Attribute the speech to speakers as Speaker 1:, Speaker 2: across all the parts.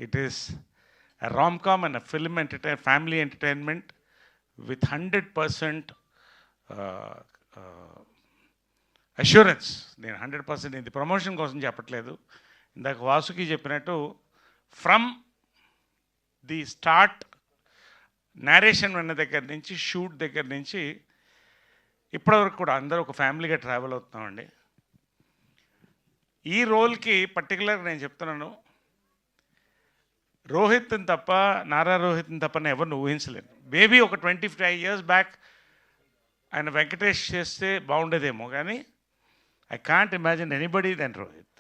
Speaker 1: It is a rom-com and a family entertainment with 100% assurance. నేను 100% ఇది promotion కోసం చెప్పట్లేదు. ఇందాక వాసుకి చెప్పినట్టు ఫ్రమ్ ది స్టార్ట్ నేరేషన్ విన్న దగ్గర నుంచి, షూట్ దగ్గర నుంచి ఇప్పటివరకు కూడా అందరూ ఒక ఫ్యామిలీగా ట్రావెల్ అవుతున్నామండి. ఈ రోల్కి పర్టికులర్గా నేను చెప్తున్నాను, రోహిత్ని తప్ప, నారా రోహిత్ని తప్ప నేను ఎవరిని ఊహించలేను. మేబీ ఒక 25 years బ్యాక్ ఆయన వెంకటేష్ చేస్తే బాగుండేదేమో, కానీ I can't imagine anybody than Rohit.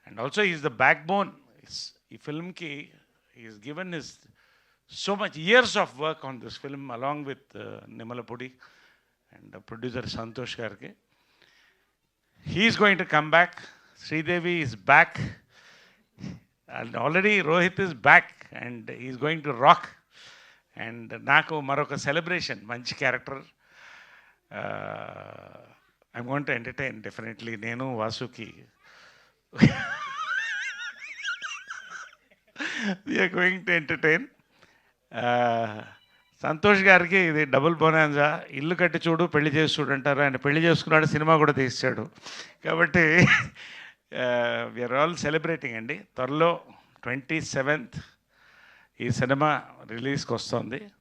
Speaker 1: And also he is the backbone. ఈ ఫిల్మ్కి he has given his so much years of work on this film along with Nimalapudi and producer Santosh Garge. He is going to come back. Sridevi is back. And already Rohit is back and he is going to rock. And నాకు మరొక celebration, మంచి character. I'm going to entertain definitely. నేను Vasuki we are going to entertain. Santosh గారికి ఇది double బోనాన్జా. ఇల్లు కట్టి చూడు, పెళ్లి చేసి చూడు అంటారు. ఆయన పెళ్లి చేసుకున్నాడు, సినిమా కూడా తీసాడు. కాబట్టి వీఆర్ ఆల్ సెలబ్రేటింగ్ అండి. త్వరలో 27th ఈ సినిమా రిలీజ్కి వస్తుంది.